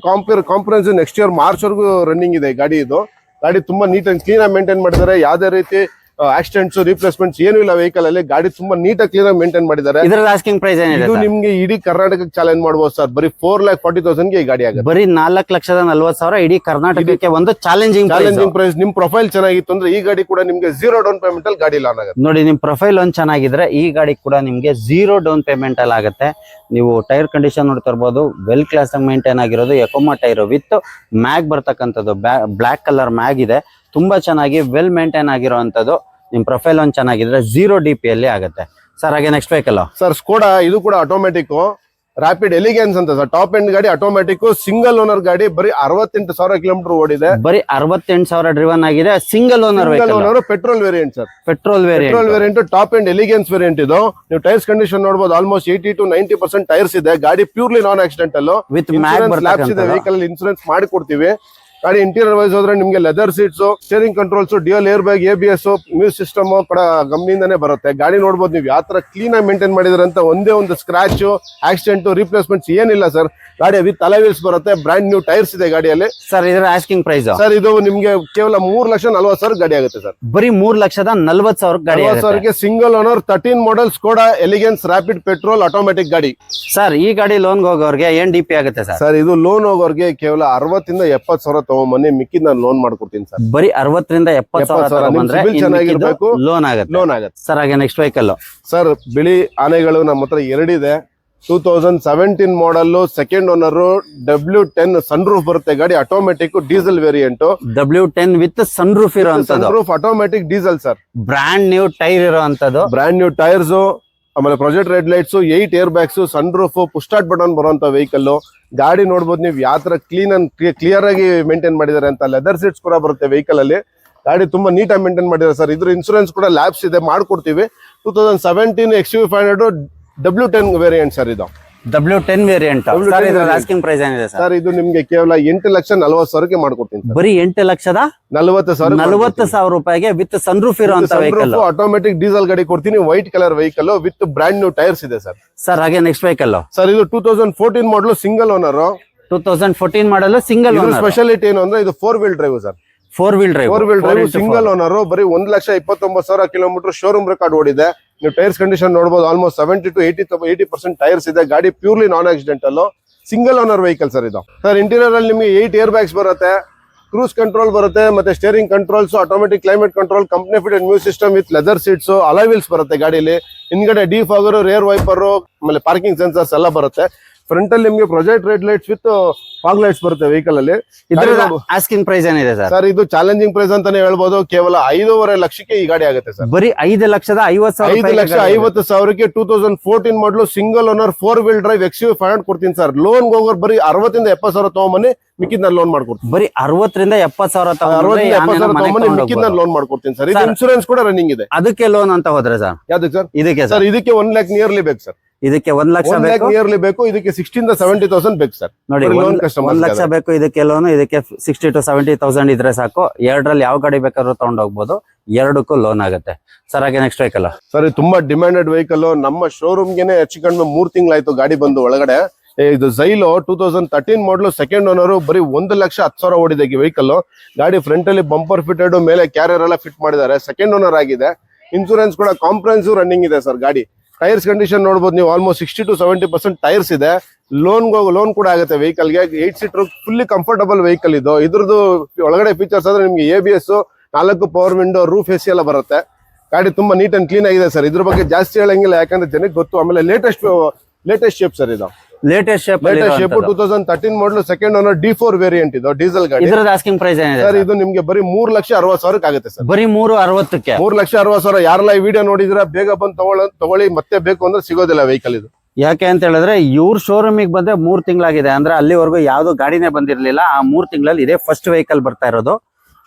comprehensive next year March ವರೆಗೂ ರನ್ನಿಂಗ್ ಇದೆ ಗಾಡಿ. ಇದು ಗಾಡಿ ತುಂಬಾ ನೀಟ್ ಅಂಡ್ ಕ್ಲೀನ್ ಆಗಿ ಮೇಂಟೈನ್ ಮಾಡಿದ್ದಾರೆ. ಯಾವ್ದೇ ರೀತಿ ಆಕ್ಸಿಡೆಂಟ್ಸ್, ರಿಪ್ಲೇಸ್ಮೆಂಟ್ಸ್ ಏನು ಇಲ್ಲ ವೆಹಿಕಲ್ ಅಲ್ಲಿ. ಗಾಡಿ ತುಂಬಾ ನೀಟಾಗಿ ಕ್ಲೀನ್ ಆಗಿ ಮೇಂಟೈನ್ ಮಾಡಿದ್ದಾರೆ. ಇದರ ಆಸ್ಕಿಂಗ್ ಪ್ರೈಸ್ ಏನಿದೆ? ಇದು ನಿಮ್ಗೆ ಇಡೀ ಕರ್ನಾಟಕಕ್ಕೆ ಚಾಲೆಂಜ್ ಮಾಡಬಹುದು ಸರ್. ಬರೀ 4,40,000 ಗೆ ಈ ಗಾಡಿ ಆಗುತ್ತೆ. ಬರೀ 4,40,000 ಇಡೀ ಕರ್ನಾಟಕಕ್ಕೆ ಒಂದು ಚಾಲೆಂಜಿಂಗ್ ಪ್ರೈಸ್. ನಿಮ್ ಪ್ರೊಫೈಲ್ ಚೆನ್ನಾಗಿತ್ತು ಅಂದ್ರೆ ಈ ಗಾಡಿ ಕೂಡ ನಿಮ್ಗೆ 0 ಡೌನ್ ಪೇಮೆಂಟ್ ಅಲ್ಲಿ ಗಾಡಿ ಲಾನ್ ಆಗುತ್ತೆ. ನೋಡಿ, ನಿಮ್ ಪ್ರೊಫೈಲ್ ಒಂದ್ ಚೆನ್ನಾಗಿದ್ರೆ ಈ ಗಾಡಿ ಕೂಡ ನಿಮ್ಗೆ 0 ಡೌನ್ ಪೇಮೆಂಟ್ ಅಲ್ಲಿ ಆಗುತ್ತೆ. ನೀವು ಟೈರ್ ಕಂಡೀಷನ್ ನೋಡ್ತಾ ಇರ್ಬೋದು, ವೆಲ್ ಕ್ಲಾಸ್ ಆಗಿ ಮೇಂಟೈನ್ ಆಗಿರೋದು. ಎಕೋಮಾ ಟೈರ್ ವಿತ್ ಮ್ಯಾಗ್ ಬರ್ತಕ್ಕಂಥದ್ದು, ಬ್ಲಾಕ್ ಕಲರ್ ಮ್ಯಾಗ್ ಇದೆ. ತುಂಬಾ ಚೆನ್ನಾಗಿ ವೆಲ್ ಮೇಂಟೈನ್ ಆಗಿರುವಂತದ್ದು. ನಿಮ್ ಪ್ರೊಫೈಲ್ ಒಂದ್ ಚೆನ್ನಾಗಿದ್ರೆ 0 DP ಅಲ್ಲಿ ಆಗುತ್ತೆ. ಸರ್ ಹಾಗೆ ನೆಕ್ಸ್ಟ್ ವೆಹಿಕಲ್ ಸರ್, ಸ್ಕೋಡಾ. ಇದು ಕೂಡ ಆಟೋಮೆಟಿಕ್ ರಾಪಿಡ್ ಎಲಿಗೆನ್ಸ್ ಅಂತ ಸರ್. ಟಾಪ್ ಎಂಡ್ ಗಾಡಿ, ಆಟೋಮೆಟಿಕ್, ಸಿಂಗಲ್ ಓನರ್ ಗಾಡಿ. ಬರೀ 68,000 ಕಿಲೋಮೀಟರ್ ಓಡಿದೆ. ಬರೀ 68,000 ಡ್ರಿವನ್ ಆಗಿದೆ. Single owner petrol variant sir. Petrol variant, top end elegance variant. ಇದು ನೀವು ಟೈರ್ಸ್ ಕಂಡೀಷನ್ ನೋಡಬಹುದು, ಆಲ್ಮೋಸ್ಟ್ 80 to 90% ಟೈರ್ಸ್ ಇದೆ. ಗಾಡಿ ಪ್ಯೂರ್ಲಿ ನಾನ್ ಆಕ್ಸಿಡೆಂಟಲ್ ವಿತ್ ಮ್ಯಾಗ್ ಇದೆ. ವೆಹಿಕಲ್ ಇನ್ಸೂರೆನ್ಸ್ ಮಾಡಿ ಕೊಡ್ತೀವಿ. ಗಾಡಿ ಇಂಟೀರಿಯರ್ ವೈಸ್ ಹೋದ್ರೆ ನಿಮ್ಗೆ leather seats, steering controls, dual air bag, ABS, music system ಕೂಡ ಕಂಪ್ನಿಯಿಂದಾನೇ ಬರುತ್ತೆ. ಗಾಡಿ ನೋಡಬಹುದು ನೀವು ಯಾವ ತರ ಕ್ಲೀನ್ ಆಗಿ ಮೇಂಟೈನ್ ಮಾಡಿದ್ರೆ ಅಂತ. ಒಂದೇ ಒಂದು ಸ್ಕ್ರಾಚ್, ಆಕ್ಸಿಡೆಂಟ್, ರಿಪ್ಲೇಸ್ಮೆಂಟ್ಸ್ ಏನಿಲ್ಲ ಸರ್. ಗಾಡಿ ವಿತ್ ಅಲಾಯ್ಸ್ ಬರುತ್ತೆ. ಬ್ರಾಂಡ್ ನ್ಯೂ ಟೈರ್ಸ್ ಇದೆ ಗಾಡಿಯಲ್ಲಿ. ಸರ್ ಇದರ ಆಸ್ಕಿಂಗ್ ಪ್ರೈಸ್ ಸರ್, ಇದು ನಿಮ್ಗೆ ಕೇವಲ 3,40,000 ಗಾಡಿ ಆಗುತ್ತೆ ಸರ್. ಬರೀ 3,40,000 ಗಾಡಿ ಆಗುತ್ತೆ. Single owner 13 model Skoda elegance Rapid petrol automatic ಗಾಡಿ. ಸರ್ ಈ ಗಾಡಿ ಲೋನ್ ಹೋಗೋರ್ಗೆ ಏನ್ DP ಆಗುತ್ತೆ ಸರ್? ಸರ್ ಇದು ಲೋನ್ ಹೋಗೋರ್ಗೆ ಕೇವಲ 60 ಇಂದ 70,000 ತಗೊಂಬನ್ನಿ, ಮಿಕ್ಕಿದ್ ನಾನು ಲೋನ್ ಮಾಡ್ಕೊಡ್ತೀನಿ ಸರ್. ಬರೀ 60 ರಿಂದ 70,000 ಚೆನ್ನಾಗಿರ್ಬೇಕು, ಲೋನ್ ಆಗುತ್ತೆ. ಸರ್ ಹಾಗೆ ನೆಕ್ಸ್ಟ್ ವೆಹಿಕಲ್ ಸರ್, ಬಿಳಿ ಆನೆಗಳು ನಮ್ಮ ಹತ್ರ 2 ಇದೆ. 2017 model second owner, W10 sunroof ಬರುತ್ತೆ ಗಾಡಿ. Automatic diesel variant. W10 with sunroof ಇರುವಂತದ್ದು. Automatic diesel sir. Brand new tyre ಇರುವಂತದ್ದು. ಬ್ರಾಂಡ್ ನ್ಯೂ ಟೈರ್ಸ್, ಆಮೇಲೆ project red lights, 8 air bags, sunroof, push start button ಬರುವಂತ vehicle. ಗಾಡಿ ನೋಡ್ಬೋದು ನೀವು ಯಾವ ತರ ಕ್ಲಿಯರ್ ಆಗಿ ಮೇಂಟೈನ್ ಮಾಡಿದ್ದಾರೆ ಅಂತ. ಲೆದರ್ ಸೀಟ್ಸ್ ಕೂಡ ಬರುತ್ತೆ ವೆಹಿಕಲ್ ಅಲ್ಲಿ. ಗಾಡಿ ತುಂಬಾ ನೀಟಾಗಿ ಮೇಂಟೈನ್ ಮಾಡಿದ್ದಾರೆ ಸರ್. ಇದ್ರ ಇನ್ಸೂರೆನ್ಸ್ ಕೂಡ ಲ್ಯಾಬ್ಸ್ ಇದೆ, ಮಾಡ್ಕೊಡ್ತೀವಿ. 2017 XUV500 W10 ವೇರಿಯಂಟ್ ಸರ್ ಇದು. W10 variant. ಆಸ್ಕಿಂಗ್ ಪ್ರೈಸ್ ಏನಿದೆ ಸರ್? ಇದು ನಿಮ್ಗೆ ಕೇವಲ 8,40,000ಕ್ಕೆ ಮಾಡ್ಕೊಡ್ತೀನಿ. ಬರೀ 8,40,000 ರೂಪಾಯಿಗೆ ವಿತ್ ಸನ್ರೂಫ್ ಇರುವಂತ ವೆಹಿಕಲ್. ಆಟೋಮೆಟಿಕ್ ಡೀಸೆಲ್ ಗಾಡಿ ಕೊಡ್ತೀನಿ, white colour vehicle with brand new tyres ಇದೆ ಸರ್. ಸರ್ ಹಾಗೆ ನೆಕ್ಸ್ಟ್ ವೆಹಿಕಲ್ ಸರ್ ಇದು 2014 ಮಾಡಲು ಸಿಂಗಲ್ ಓನರ್. 2014 ಮಾಡಲು ಸಿಂಗಲ್ ಓನರ್. ಸ್ಪೆಷಾಲಿಟಿ ಏನು ಅಂದ್ರೆ ಇದು 4 wheel drive sir. 4 wheel drive single owner. ಬರೀ 1,29,000 ಕಿಲೋಮೀಟರ್ ಶೋರೂಮ್ ರೆಕಾರ್ಡ್ ಓಡಿದೆ. ನೀವು ಟೈರ್ಸ್ ಕಂಡೀಷನ್ ನೋಡಬಹುದು, ಆಲ್ಮೋಸ್ಟ್ 70 to 80% ಟೈರ್ಸ್ ಇದೆ. ಗಾಡಿ purely non accidental single owner vehicle sir ಇದು. ಸರ್ ಇಂಟೀರಿಯರ್ ಅಲ್ಲಿ ನಿಮಗೆ 8 ಏರ್ ಬ್ಯಾಗ್ಸ್ ಬರುತ್ತೆ, ಕ್ರೂಸ್ ಕಂಟ್ರೋಲ್ ಬರುತ್ತೆ, ಮತ್ತೆ steering controls, automatic climate control, company fitted music system with leather seats, alloy wheels ಬರುತ್ತೆ ಗಾಡಿಲಿ. ಹಿಂದ್ಗಡೆ ಡಿಫಾಗರ್, ರೇರ್ ವೈಪರ್, ಆಮೇಲೆ ಪಾರ್ಕಿಂಗ್ ಸೆನ್ಸರ್ಸ್ ಎಲ್ಲ ಬರುತ್ತೆ. ಫ್ರಂಟ್ ಅಲ್ಲಿ ನಿಮಗೆ project red lights with fog lights ಬರುತ್ತೆ ವೆಹಿಕಲ್ ಅಲ್ಲಿ. ಆಸ್ಕಿಂಗ್ ಪ್ರೈಸ್ ಏನಿದೆ ಸರ್? ಸರ್ ಇದು ಚಾಲೆಂಜಿಂಗ್ ಪ್ರೈಸ್ ಅಂತಾನೆ ಹೇಳ್ಬೋದು. ಕೇವಲ 5.5 ಲಕ್ಷಕ್ಕೆ ಈ ಗಾಡಿ ಆಗುತ್ತೆ ಸರ್. ಬರೀ 5,50,000ಕ್ಕೆ 2014 ಮಾಡಲು single owner 4 wheel drive XUV500 ಕೊಡ್ತೀನಿ ಸರ್. ಲೋನ್ ಹೋಗೋರು ಬರೀ 60,000 ಇಂದ 70,000 ತಗೊಂಬನ್ನಿ, ಮಿಕ್ಕಿದ್ ನಾನು ಲೋನ್ ಮಾಡ್ಕೊಡ್ತೀನಿ. ಬರೀ 60,000 ಇಂದ 70,000 ತಗೊಂಬನ್ನಿ, ಮಿಕ್ಕಿದ್ ನಾನು ಲೋನ್ ಮಾಡ್ಕೊಡ್ತೀನಿ ಸರ್. ಇದು ಇನ್ಶೂರೆನ್ಸ್ ಕೂಡ ರನ್ನಿಂಗ್ ಇದೆ. ಅದಕ್ಕೆ ಲೋನ್ ಅಂತ ಹೋದ್ರೆ ಸರ್ ಯಾವ್ದಕ್ಕೆ ಸರ್? ಇದಕ್ಕೆ ಸರ್ ಇದಕ್ಕೆ 1 lakh ನಿಯರ್ಲಿ ಬೇಕು ಸರ್. ಇದಕ್ಕೆ 1 ಲಕ್ಷ ನಿಯರ್ಲಿ ಬೇಕು. ಇದಕ್ಕೆ 60,000 to 70,000 ಬೇಕು ಸರ್. ನೋಡಿ 1 ಲಕ್ಷ ಬೇಕು ಇದಕ್ಕೆ ಲೋನ್. ಇದಕ್ಕೆ 60,000 to 70,000 ಇದ್ರೆ ಸಾಕು. ಎರಡರಲ್ಲಿ ಯಾವ ಗಾಡಿ ಬೇಕಾದ್ರೂ ತಗೊಂಡ್ ಹೋಗ್ಬೋದು, ಎರಡಕ್ಕೂ ಲೋನ್ ಆಗುತ್ತೆ ಸರ್. ಹಾಗೆ ನೆಕ್ಸ್ಟ್ ವೆಹಿಕಲ್ ಸರ್, ಇದು ತುಂಬಾ ಡಿಮ್ಯಾಂಡೆಡ್ ವೆಹಿಕಲ್. ನಮ್ಮ ಶೋರೂಮ್ಗೆನೆ ಹೆಚ್ಚು ಕಡಿಮೆ 3 ತಿಂಗಳಾಯ್ತು ಗಾಡಿ ಬಂದು ಒಳಗಡೆ. ಇದು ಝೈಲೋ 2013 ಮಾಡಲು ಸೆಕೆಂಡ್ ಓನರ್. ಬರೀ 1,10,000 ಓಡಿದೆ ವೆಹಿಕಲ್. ಗಾಡಿ ಫ್ರಂಟ್ ಅಲ್ಲಿ ಬಂಪರ್ ಫಿಟೆಡ್, ಮೇಲೆ ಕ್ಯಾರಿಯರ್ ಎಲ್ಲ ಫಿಟ್ ಮಾಡಿದ್ದಾರೆ. ಸೆಕೆಂಡ್ ಓನರ್ ಆಗಿದೆ. ಇನ್ಸೂರೆನ್ಸ್ ಕೂಡ ಕಾಂಪ್ರಹೆನ್ಸಿವ್ ರನ್ನಿಂಗ್ ಇದೆ ಸರ್. ಗಾಡಿ ಟೈರ್ಸ್ ಕಂಡೀಷನ್ ನೋಡಬಹುದು ನೀವು, ಆಲ್ಮೋಸ್ಟ್ 60 to 70% ಟೈರ್ಸ್ ಇದೆ. ಲೋನ್ ಕೂಡ ಆಗುತ್ತೆ ವೆಹಿಕಲ್ ಗೆ. 8 ಸೀಟರ್ ಫುಲ್ಲಿ ಕಂಫರ್ಟಬಲ್ ವೆಹಿಕಲ್ ಇದು. ಇದ್ರದ್ದು ಒಳಗಡೆ ಫೀಚರ್ಸ್ ಅಂದ್ರೆ ನಿಮ್ಗೆ ABS, 4 power window, roof AC ಎಲ್ಲ ಬರುತ್ತೆ. ಗಾಡಿ ತುಂಬಾ ನೀಟ್ ಅಂಡ್ ಕ್ಲೀನ್ ಆಗಿದೆ ಸರ್. ಇದ್ರ ಬಗ್ಗೆ ಜಾಸ್ತಿ ಹೇಳಂಗಿಲ್ಲ, ಯಾಕಂದ್ರೆ ಜನಕ್ಕೆ ಗೊತ್ತು. ಆಮೇಲೆ ಲೇಟೆಸ್ಟ್ ಶೇಪ್ ಸರ್ ಇದು. ಲೇಟೆಸ್ಟ್ ಶೇಪ್ 2013 ಮಾಡಲು ಸೆಕೆಂಡ್ ಓನರ್ D4 ವೇರಿಯಂಟ್ ಇದು, ಡೀಸೆಲ್ ಗಾಡಿ. ಇದರ ಆಸ್ಕಿಂಗ್ ಪ್ರೈಸ್ ಏನಿದೆ ಸರ್? ಇದು ನಿಮ್ಗೆ ಬರೀ 3,60,000 ಆಗುತ್ತೆ ಸರ್. ಬರೀ 3,60,000ಕ್ಕೆ 3,60,000. ಯಾರೆಲ್ಲ ಈ ವಿಡಿಯೋ ನೋಡಿದ್ರೆ ಬೇಗ ಬಂದು ತಗೊಳ್ಳಿ, ಮತ್ತೆ ಬೇಕು ಅಂದ್ರೆ ಸಿಗೋದಿಲ್ಲ ವೆಹಿಕಲ್ ಇದು. ಯಾಕೆ ಅಂತ ಹೇಳಿದ್ರೆ ಇವ್ರ ಶೋರೂಮಿಗೆ ಬಂದ್ರೆ 3 ತಿಂಗಳಾಗಿದೆ. ಅಂದ್ರೆ ಅಲ್ಲಿವರೆಗೂ ಯಾವ್ದು ಗಾಡಿನೇ ಬಂದಿರ್ಲಿಲ್ಲ. ಆ 3 ತಿಂಗಳಲ್ಲಿ ಇದೇ ಫಸ್ಟ್ ವೆಹಿಕಲ್ ಬರ್ತಾ ಇರೋದು.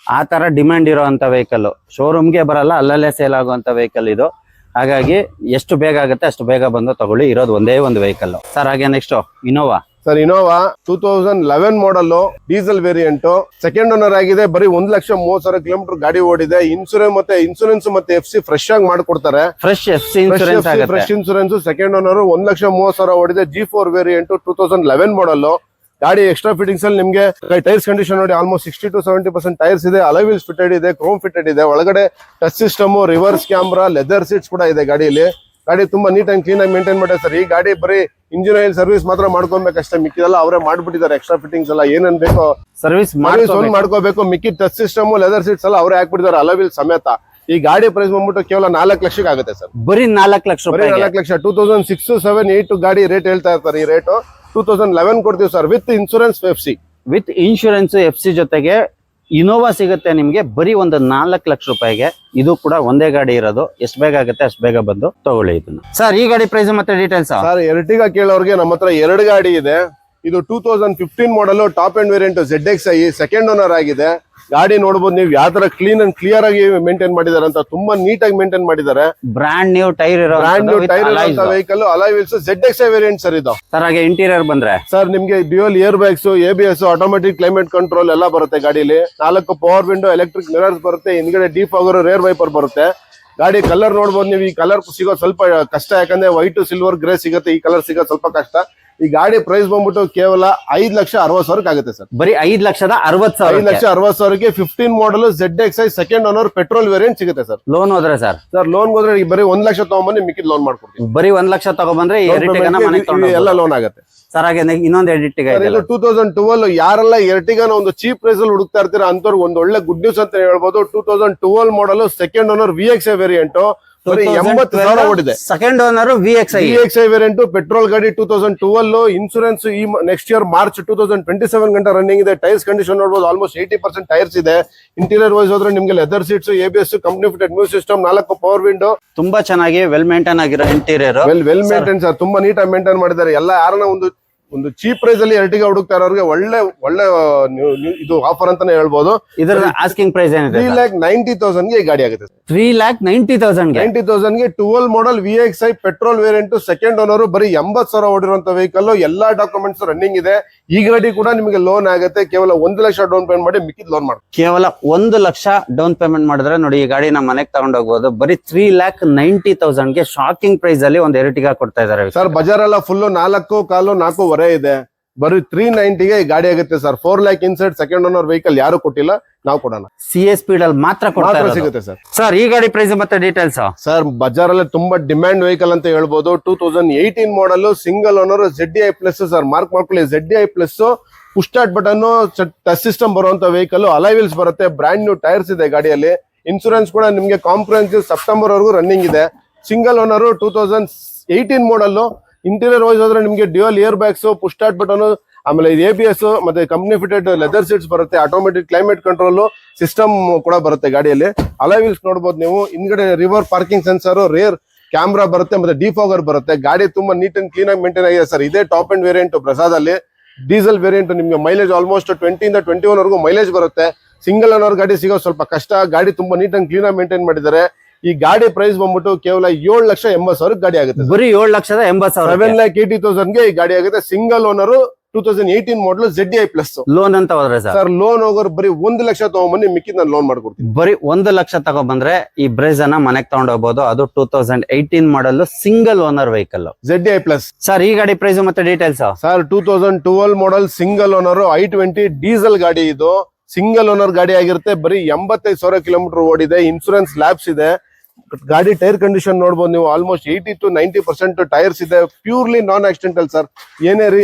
ಆ ತರ ಡಿಮ್ಯಾಂಡ್ ಇರೋಂತ ವೆಹಿಕಲ್, ಶೋರೂಮ್ಗೆ ಬರಲ್ಲ, ಅಲ್ಲಲ್ಲೇ ಸೇಲ್ ಆಗುವಂತ ವೆಹಿಕಲ್ ಇದು. ಹಾಗಾಗಿ ಎಷ್ಟು ಬೇಗ ಆಗುತ್ತೆ ಅಷ್ಟು ಬೇಗ ಬಂದು ತಗೊಳ್ಳಿ. ಇರೋದು ಒಂದೇ ಒಂದು ವೆಹಿಕಲ್ ಸರ್. ಹಾಗೆ ನೆಕ್ಸ್ಟ್ ಇನೋವಾ ಸರ್. ಇನೋವಾ 2011 ಮಾಡಲ್ ಡೀಸೆಲ್ ವೇರಿಯಂಟ್, ಸೆಕೆಂಡ್ ಓನರ್ ಆಗಿದೆ. ಬರೀ 1,30,000 ಕಿಲೋಮೀಟರ್ ಗಾಡಿ ಓಡಿದೆ. ಇನ್ಸೂರೆನ್ಸ್ ಮತ್ತೆ FC ಫ್ರೆಶ್ ಆಗಿ ಮಾಡ್ಕೊಡ್ತಾರೆ. Fresh FC insurance. Second owner 1,30,000 ಓಡಿದೆ. G4 ವೇರಿಯಂಟ್ 2011 ಮಾಡಲ್. ಗಾಡಿ ಎಕ್ಸ್ಟ್ರಾ ಫಿಟ್ಟಿಂಗ್ಸ್ ಅಲ್ಲಿ ನಿಮ್ಗೆ ಟೈರ್ಸ್ ಕಂಡೀಷನ್ ನೋಡಿ, ಆಲ್ಮೋಸ್ಟ್ 60 to 70% ಟೈರ್ಸ್ ಇದೆ. ಅಲಾಯ್ ವೀಲ್ಸ್ ಫಿಟೆಡ್ ಇದೆ, ಕ್ರೋಮ್ ಫಿಟೆಡ್ ಇದೆ. ಒಳಗಡೆ touch system, reverse camera, leather seats ಕೂಡ ಇದೆ ಗಾಡಿಯಲ್ಲಿ. ಗಾಡಿ ತುಂಬಾ ನೀಟ್ ಅಂಡ್ ಕ್ಲೀನ್ ಆಗಿ ಮೇಂಟೈನ್ ಮಾಡಿದೆ ಸರ್. ಈ ಗಾಡಿ ಬರೀ ಇಂಜಿನ್ ಆಯಿಲ್ ಸರ್ವಿಸ್ ಮಾತ್ರ ಮಾಡ್ಕೊಬೇಕಷ್ಟೇ, ಮಿಕ್ಕಿದೆಲ್ಲ ಅವರೇ ಮಾಡ್ಬಿಟ್ಟಿದ್ದಾರೆ. ಎಕ್ಸ್ಟ್ರಾ ಫಿಟ್ಟಿಂಗ್ಸ್ ಎಲ್ಲ ಏನೇನ್ ಬೇಕೋ ಸರ್ವಿಸ್ ಮಾಡ್ಕೋಬೇಕು. ಮಿಕ್ಕಿ ಟಚ್ ಸಿಸ್ಟಮ್, ಲೆದರ್ ಸೀಟ್ಸ್ ಎಲ್ಲ ಅವರೇ ಹಾಕ್ಬಿಟ್ಟಿದ್ದಾರೆ, ಅಲಾಯ್ ವೀಲ್ ಸಮೇತ. ಈ ಗಾಡಿ ಪ್ರೈಸ್ ಬಂದ್ಬಿಟ್ಟು ಕೇವಲ 4 ಲಕ್ಷಕ್ಕೆ ಆಗುತ್ತೆ ಸರ್. ಬರೀ 4 ಲಕ್ಷ ರೂಪಾಯಿ. 4 ಲಕ್ಷ. 2006, 7, 8 ಗಾಡಿ ರೇಟ್ ಹೇಳ್ತಾ ಇರ್ತಾರೆ. ಈ ರೇಟ್ 2011 ಕೊಡ್ತೀವಿ sir, with insurance FC. With insurance FC ಜೊತೆಗೆ ಇನೋವಾ ಸಿಗುತ್ತೆ ನಿಮ್ಗೆ ಬರೀ ಒಂದು 4 ಲಕ್ಷ ರೂಪಾಯಿಗೆ. ಇದು ಕೂಡ ಒಂದೇ ಗಾಡಿ ಇರೋದು. ಎಷ್ಟು ಬೇಗ ಆಗುತ್ತೆ ಅಷ್ಟು ಬೇಗ ಬಂದು ತಗೊಳ್ಳಿ ಇದನ್ನ ಸರ್. ಈ ಗಾಡಿ ಪ್ರೈಸ್ ಮತ್ತೆ ಡೀಟೇಲ್ಸ್ ಸರ್? ಎರ್ಟಿಗಾ ಕೇಳೋರ್ಗೆ ನಮ್ಮ ಹತ್ರ 2 ಗಾಡಿ ಇದೆ. ಇದು 2015 model top and variant ZXi, second owner ಆಗಿದೆ. ಗಾಡಿ ನೋಡಬಹುದು ನೀವು ಯಾವ ತರ ಕ್ಲೀನ್ ಅಂಡ್ ಕ್ಲಿಯರ್ ಆಗಿ ಮೇಂಟೈನ್ ಮಾಡಿದ್ದಾರೆ ಅಂತ. ತುಂಬಾ ನೀಟ್ ಆಗಿ ಮೇಂಟೈನ್ ಮಾಡಿದ್ದಾರೆ. Brand new tyre vehicle, alloy wheels, ZXi variant sir ಇದು. ಸರ್ ಹಾಗೆ ಇಂಟೀರಿಯರ್ ಬಂದ್ರೆ ಸರ್ ನಿಮ್ಗೆ dual air bags, ABS, automatic climate control ಎಲ್ಲ ಬರುತ್ತೆ ಗಾಡಿಲಿ. 4 ಪವರ್ ವಿಂಡೋ, ಎಲೆಕ್ಟ್ರಿಕ್ ಮಿರರ್ಸ್ ಬರುತ್ತೆ. ಹಿಂದ್ಗಡೆ ಡಿಫಾಗರ್, ರೇರ್ ವೈಪರ್ ಬರುತ್ತೆ. ಗಾಡಿ ಕಲರ್ ನೋಡಬಹುದು ನೀವು. ಈ ಕಲರ್ ಸಿಗೋದು ಸ್ವಲ್ಪ ಕಷ್ಟ, ಯಾಕಂದ್ರೆ ವೈಟ್, ಸಿಲ್ವರ್, ಗ್ರೇ ಸಿಗುತ್ತೆ. ಈ ಕಲರ್ ಸಿಗೋದು ಸ್ವಲ್ಪ ಕಷ್ಟ. ಈ ಗಾಡಿ ಪ್ರೈಸ್ ಬಂದ್ಬಿಟ್ಟು ಕೇವಲ 5,60,000 ಆಗುತ್ತೆ ಸರ್. ಬರೀ 5,60,000ಕ್ಕೆ 15 ಮಾಡಲ್ ZXi second owner petrol variant ಸಿಗುತ್ತೆ ಸರ್. ಲೋನ್ ಹೋದ್ರೆ ಸರ್? ಸರ್ ಲೋನ್ ಹೋದ್ರೆ ಬರೀ 1 ಲಕ್ಷ ತಗೊಂಡ್ಬಂದು ಮಿಕ್ಕಿದ್ ಲೋನ್ ಮಾಡ್ಕೊಡ್ತೀವಿ. ಬರೀ 1 ಲಕ್ಷ ತಗೊಂಡ್ಬಂದ್ರೆ ಎಲ್ಲ ಲೋನ್ ಆಗುತ್ತೆ ಸರ್. ಹಾಗೆ ಇನ್ನೊಂದು ಎರ್ಟಿಗಾ 2012. ಯಾರೆಲ್ಲ ಎರ್ಟಿಗಾನ ಒಂದು ಚೀಪ್ ಪ್ರೈಸ್ ಅಲ್ಲಿ ಹುಡುಕ್ತಾ ಇರ್ತೀರಾ ಅಂತವ್ರಿಗೆ ಒಂದು ಒಳ್ಳೆ ಗುಡ್ ನ್ಯೂಸ್ ಅಂತ ಹೇಳ್ಬೋದು. 2012 ಮಾಡಲ್ ಸೆಕೆಂಡ್ ಓನರ್ VXi ವೇರಿಯಂಟ್, ಬರೀ 80,000 ಓಡಿದೆ. Second owner VXi VXi variant petrol ಗಾಡಿ 2012 ಇನ್ಸೂರೆನ್ಸ್ ಈ ನೆಕ್ಸ್ಟ್ ಇಯರ್ ಮಾರ್ಚ್ 2027 ಗಂಟೆ ರನ್ನಿಂಗ್ ಇದೆ. ಟೈರ್ಸ್ ಕಂಡೀಷನ್ ನೋಡಬಹುದು, ಆಲ್ಮೋಸ್ಟ್ 80% ಟೈರ್ಸ್ ಇದೆ. ಇಂಟೀರಿಯರ್ ವೈಸ್ ಹೋದ್ರೆ ನಿಮ್ಗೆ leather seats, ABS, company fitted music system, 4 power window, ತುಂಬಾ ಚೆನ್ನಾಗಿ ವೆಲ್ ಮೇಂಟೈನ್ ಆಗಿರೋ ಇಂಟೀರಿಯರ್. ವೆಲ್ ಮೇಂಟೈನ್ ಸರ್, ತುಂಬಾ ನೀಟಾಗಿ ಮೇಂಟೈನ್ ಮಾಡಿದ್ದಾರೆ. ಎಲ್ಲ ಯಾರನ್ನ ಒಂದು ಚೀಪ್ ಪ್ರೈಸ್ ಅಲ್ಲಿ Ertiga ಹುಡುಕ್ತಾ ಇರೋರಿಗೆ ಒಳ್ಳೆ ಇದು ಆಫರ್ ಅಂತಾನೆ ಹೇಳ್ಬೋದು. ಇದರ ಆಸ್ಕಿಂಗ್ ಪ್ರೈಸ್ ಏನಿದೆ? 3,90,000 ಗೆ ಈ ಗಾಡಿ ಆಗುತ್ತೆ. 3,90,000 ಗೆ 12 ಮಾಡಲ್ VXi petrol variant second owner, ಬರೀ 80,000 ಓಡಿರುವಂತ ವೆಹಿಕಲ್. ಎಲ್ಲಾ ಡಾಕ್ಯುಮೆಂಟ್ಸ್ ರನ್ನಿಂಗ್ ಇದೆ. ಈ ಗಾಡಿ ಕೂಡ ನಿಮಗೆ ಲೋನ್ ಆಗುತ್ತೆ. ಕೇವಲ 1 ಲಕ್ಷ ಡೌನ್ ಪೇಮೆಂಟ್ ಮಾಡಿ ಮಿಕ್ಕಿದ್ ಲೋನ್ ಮಾಡಿ. ಕೇವಲ 1 ಲಕ್ಷ ಡೌನ್ ಪೇಮೆಂಟ್ ಮಾಡಿದ್ರೆ ನೋಡಿ ಈ ಗಾಡಿ ನಮ್ಮ ಮನೆಗೆ ತಗೊಂಡ್ ಹೋಗ್ಬೋದು. ಬರೀ 3,90,000 ಗೆ ಶಾಕಿಂಗ್ ಪ್ರೈಸ್ ಅಲ್ಲಿ ಒಂದು Ertiga ಕೊಡ್ತಾ ಇದಾರೆ ಸರ್. ಬಜಾರ್ ಎಲ್ಲ ಫುಲ್ 4.25 ಇದೆ. ಬರೀ 390 ಗೆ ಈ ಗಾಡಿ ಆಗುತ್ತೆ sir. 4 lakh inside second owner vehicle ಯಾರು ಕೊಟ್ಟಿಲ್ಲ, ನಾವು ಕೊಡೋಣ. CS ಸ್ಪೀಡ್ ಅಲ್ಲಿ ಮಾತ್ರ ಸಿಗುತ್ತೆ ಸರ್. ಸರ್ ಈ ಗಾಡಿ ಪ್ರೈಸ್ ಮತ್ತೆ ಡೀಟೇಲ್ಸ್? ಸರ್ ಬಜಾರ್ ಅಲ್ಲಿ ತುಂಬಾ ಡಿಮ್ಯಾಂಡ್ ವೆಹಿಕಲ್ ಅಂತ ಹೇಳ್ಬೋದು. 2018 model single owner ZDI plus sir. Mark ಮಾಡ್ಕೊಳ್ಳಿ, ZDI plus push start button, touch system ಬರುವಂತ ವೆಹಿಕಲ್, ಅಲಾಯ್ ವೀಲ್ಸ್ ಬರುತ್ತೆ, ಬ್ರಾಂಡ್ ನ್ಯೂ ಟೈರ್ಸ್ ಇದೆ ಗಾಡಿಯಲ್ಲಿ. ಇನ್ಸೂರೆನ್ಸ್ ಕೂಡ ನಿಮ್ಗೆ ಕಾಂಪ್ರಹೆನ್ಸಿವ್ ಸೆಪ್ಟೆಂಬರ್ ವರೆಗೂ ರನ್ನಿಂಗ್ ಇದೆ. Single owner 2018 model. Interior wise ಹೋದ್ರೆ ನಿಮ್ಗೆ dual air bags, push start button, ಆಮೇಲೆ ABS ಮತ್ತೆ ಕಂಪನಿ ಫಿಟೆಡ್ ಲೆದರ್ ಸೀಟ್ಸ್ ಬರುತ್ತೆ. ಆಟೋಮೆಟಿಕ್ ಕ್ಲೈಮೇಟ್ ಕಂಟ್ರೋಲ್ ಸಿಸ್ಟಮ್ ಕೂಡ ಬರುತ್ತೆ ಗಾಡಿಯಲ್ಲಿ. ಅಲಾಯ್ ವೀಲ್ಸ್ ನೋಡಬಹುದು ನೀವು. ಹಿಂದ್ಗಡೆ river parking sensor, rare camera ಬರುತ್ತೆ, ಮತ್ತೆ ಡಿಫಾಗರ್ ಬರುತ್ತೆ. ಗಾಡಿ ತುಂಬಾ ನೀಟ್ ಅಂಡ್ ಕ್ಲೀನ್ ಆಗಿ ಮೇಂಟೈನ್ ಆಗಿದೆ ಸರ್. ಇದೇ ಟಾಪ್ ಅಂಡ್ ವೇರಿಯಂಟ್ ಪ್ರಸಾದ್ ಅಲ್ಲಿ. ಡೀಸೆಲ್ ವೇರಿಯಂಟ್ ನಿಮ್ಗೆ ಮೈಲೇಜ್ ಆಲ್ಮೋಸ್ಟ್ 20 ಇಂದ 21 ವರೆಗೂ ಮೈಲೇಜ್ ಬರುತ್ತೆ. ಸಿಂಗಲ್ ಓನರ್ ಗಾಡಿ ಸಿಗೋ ಸ್ವಲ್ಪ ಕಷ್ಟ. ಗಾಡಿ ತುಂಬಾ ನೀಟ್ ಅಂಡ್ ಕ್ಲೀನ್ ಆಗಿ ಮೇಂಟೈನ್ ಮಾಡಿದ್ದಾರೆ. ಈ ಗಾಡಿ ಪ್ರೈಸ್ ಬಂದ್ಬಿಟ್ಟು ಕೇವಲ 7,80,000 ಗಾಡಿ ಆಗುತ್ತೆ. ಬರೀ 7,80,000, 7,80,000 ಗೆ ಈ ಗಾಡಿ ಆಗುತ್ತೆ. ಸಿಂಗಲ್ ಓನರ್ 2018 ಮಾಡಲ್ ZDI ಪ್ಲಸ್. ಲೋನ್ ಅಂತ ಹೋದ್ರೆ ಸರ್ ಲೋನ್ ಹೋಗೋರು ಬರೀ 1 ಲಕ್ಷ ತಗೊಂಡ್ಬನ್ನಿ, ಮಿಕ್ಕಿದ್ ನಾನು ಲೋನ್ ಮಾಡ್ಕೊಡ್ತೀನಿ. ಬರೀ 1 ಲಕ್ಷ ತಗೊಂಡ್ಬಂದ್ರೆ ಈ ಬ್ರೇಜನ್ನ ಮನೆಗೆ ತಗೊಂಡ್ ಹೋಗ್ಬೋದು. ಅದು 2018 model single owner vehicle ZDI plus. Sir ಈ ಗಾಡಿ ಪ್ರೈಸ್ ಮತ್ತೆ ಡೀಟೇಲ್ಸ್? ಸರ್ 2012 ಮಾಡಲ್ ಸಿಂಗಲ್ ಓನರ್ I20 ಡೀಸೆಲ್ ಗಾಡಿ. ಇದು ಸಿಂಗಲ್ ಓನರ್ ಗಾಡಿ ಆಗಿರುತ್ತೆ. ಬರೀ 85,000 ಕಿಲೋಮೀಟರ್ ಓಡಿದೆ. ಇನ್ಸೂರೆನ್ಸ್ ಲ್ಯಾಬ್ಸ್ ಇದೆ. ಗಾಡಿ ಟೈರ್ ಕಂಡೀಷನ್ ನೋಡಬಹುದು ನೀವು. ಆಲ್ಮೋಸ್ಟ್ 80 to 90% ಟೈರ್ಸ್ ಇದೆ. Purely non accidental sir.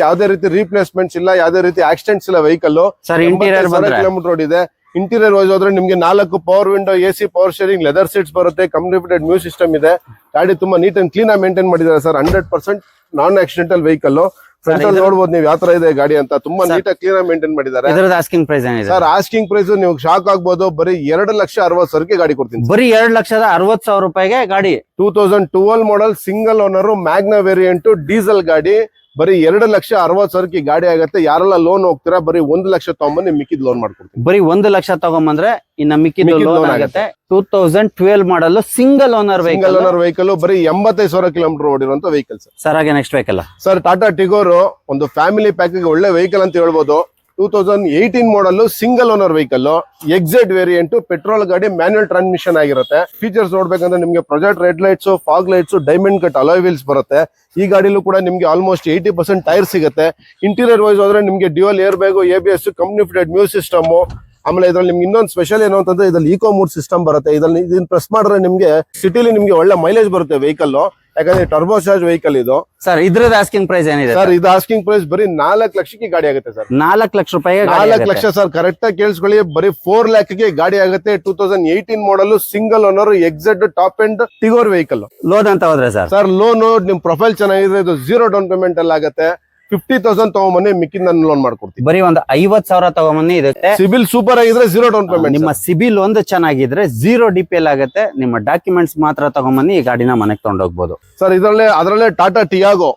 ಯಾವ್ದೇ ರೀತಿ ರೀಪ್ಲೇಸ್ಮೆಂಟ್ಸ್ ಇಲ್ಲ, ಯಾವ್ದೇ ರೀತಿ ಆಕ್ಸಿಡೆಂಟ್ಸ್ ಇಲ್ಲ ವೆಹಿಕಲ್. ಸರ್ ಇಂಟೀರಿಯರ್ ಕಿಲೋಮೀಟರ್ ಓಡಿದೆ. ಇಂಟೀರಿಯರ್ ವೈಸ್ ಹೋದ್ರೆ ನಿಮ್ಗೆ 4 power window, AC, power steering, leather seats ಬರುತ್ತೆ, ಕಂಪನಿ ಫಿಟೆಡ್ ಮ್ಯೂಸಿಕ್ ಸಿಸ್ಟಮ್ ಇದೆ. ಗಾಡಿ ತುಂಬಾ ನೀಟ್ ಅಂಡ್ ಕ್ಲೀನ್ ಆಗಿ ಮೇಂಟೈನ್ ಮಾಡಿದ್ದಾರೆ sir. 100% non accidental vehicle. Front ಅಲ್ಲಿ ನೋಡಬಹುದು ನೀವು ಯಾವ ತರ ಇದೆ ಗಾಡಿ ಅಂತ. ತುಂಬಾ ನೀಟಾಗಿ ಕ್ಲೀನ್ ಆಗಿ ಮೇಂಟೈನ್ ಮಾಡಿದ್ದಾರೆ. ಇದರದ ಆಸ್ಕಿಂಗ್ ಪ್ರೈಸ್ ಏನಿದೆ ಸರ್? ಆಸ್ಕಿಂಗ್ ಪ್ರೈಸ್ ನೀವು ಶಾಕ್ ಆಗ್ಬೋದು. ಬರೀ 2,60,000 ಗಾಡಿ ಕೊಡ್ತೀನಿ. ಬರೀ 2,60,000 ರೂಪಾಯಿಗೆ ಗಾಡಿ. 2012 ಮಾಡಲ್ single owner Magna variant diesel ಗಾಡಿ. ಬರೀ 2,60,000 ಗಾಡಿ ಆಗುತ್ತೆ. ಯಾರೆಲ್ಲ ಲೋನ್ ಹೋಗ್ತೀರಾ ಬರೀ 1 ಲಕ್ಷ ತಗೊಂಬಂದು ಮಿಕ್ಕಿದ್ ಲೋನ್ ಮಾಡ್ಕೊಡ್ತೀನಿ. ಬರೀ 1 ಲಕ್ಷ ತಗೊಂಬಂದ್ರೆ ಇನ್ನ ಮಿಕ್ಕಿದ್ ಲೋನ್ ಆಗುತ್ತೆ. 2012 ಮಾಡಲ್ ಸಿಂಗಲ್ ಓನರ್ ವೆಹಿಕಲ್. ಬರೀ 85,000 ಕಿಲೋಮೀಟರ್ ಓಡಿರುವಂತ ವೆಹಿಕಲ್ ಸರ್. ಸರ್ ಹಾಗೆ next vehicle sir Tata Tigor. ಒಂದು ಫ್ಯಾಮಿಲಿ ಪ್ಯಾಕೇಜ್ ಒಳ್ಳೆ ವೆಹಿಕಲ್ ಅಂತ ಹೇಳ್ಬೋದು. 2018 model single owner vehicle, XZ variant, petrol ಗಾಡಿ, ಮ್ಯಾನ್ಯುಯಲ್ ಟ್ರಾನ್ಸ್ಮಿಷನ್ ಆಗಿರುತ್ತೆ. ಫೀಚರ್ಸ್ ನೋಡ್ಬೇಕಂದ್ರೆ ನಿಮ್ಗೆ projector red lights, fog lights, diamond cut alloy wheels ಬರುತ್ತೆ. ಈ ಗಾಡಿಲೂ ಕೂಡ ನಿಮ್ಗೆ ಆಲ್ಮೋಸ್ಟ್ 80% ಟೈರ್ ಸಿಗುತ್ತೆ. ಇಂಟೀರಿಯರ್ ವೈಸ್ ಹೋದ್ರೆ ನಿಮ್ಗೆ dual air bag, ABS, company fitted music system. ಆಮೇಲೆ ಇದ್ರಲ್ಲಿ ನಿಮ್ಗೆ ಇನ್ನೊಂದು ಸ್ಪೆಷಲ್ ಏನು ಅಂತಂದ್ರೆ ಇದ್ರಲ್ಲಿ ಈಕೋ ಮೂಡ್ ಸಿಸ್ಟಮ್ ಬರುತ್ತೆ. ಇದನ್ನ ಪ್ರೆಸ್ ಮಾಡಿದ್ರೆ ನಿಮ್ಗೆ ಸಿಟಿಲಿ ನಿಮ್ಗೆ ಒಳ್ಳೆ ಮೈಲೇಜ್ ಬರುತ್ತೆ ವೆಹಿಕಲ್. ಯಾಕಂದ್ರೆ ಟರ್ಬೋ ಚಾರ್ಜ್ ವೆಹಿಕಲ್ ಇದು. ಸರ್ ಇದ್ರದ ಆಸ್ಕಿಂಗ್ ಪ್ರೈಸ್ ಏನಿದೆ? ಸರ್ ಇದು ಆಸ್ಕಿಂಗ್ ಪ್ರೈಸ್ ಬರೀ 4 ಲಕ್ಷಕ್ಕೆ ಗಾಡಿ ಆಗುತ್ತೆ ಸರ್. 4 ಲಕ್ಷ ರೂಪಾಯಿ. 4 ಲಕ್ಷ ಸರ್, ಕರೆಕ್ಟ್ ಆಗಿ ಕೇಳಿಸ್ಕೊಳ್ಳಿ. ಬರೀ 4 ಲ್ಯಾಕ್ಗೆ ಗಾಡಿ ಆಗುತ್ತೆ. 2018 model single owner ಎಕ್ಸೆಡ್ top and Tigor vehicle. Loan ಅಂತ ಹೋದ್ರೆ ಸರ್? ಸರ್ ಲೋನ್ ನಿಮ್ ಪ್ರೊಫೈಲ್ ಚೆನ್ನಾಗಿದ್ರೆ ಇದು 0 ಡೌನ್ ಪೇಮೆಂಟ್ ಅಲ್ಲಿ ಆಗುತ್ತೆ. 50,000 ತಗೊಂಬನ್ನಿ, ಮಿಕ್ಕಿನ ನಾನು ಲೋನ್ ಮಾಡ್ಕೊಡ್ತೀನಿ. ಬರೀ ಒಂದು 50,000 ತಗೊಂಬನ್ನಿ. ಇದಕ್ಕೆ ಸಿಬಿಲ್ ಸೂಪರ್ ಆಗಿದ್ರೆ 0 ಡೌನ್ ಪೇಮೆಂಟ್. ನಿಮ್ಮ ಸಿಬಿಲ್ ಒಂದು ಚೆನ್ನಾಗಿದ್ರೆ 0 DPL ಆಗುತ್ತೆ. ನಿಮ್ಮ ಡಾಕ್ಯುಮೆಂಟ್ಸ್ ಮಾತ್ರ ತಗೊಂಬನ್ನಿ, ಈ ಗಾಡಿನ ಮನೆಗೆ ತಗೊಂಡೋಗ್ಬೋದು. ಸರ್ ಅದರಲ್ಲೇ ಟಾಟಾ ಟಿಯಾಗೋ.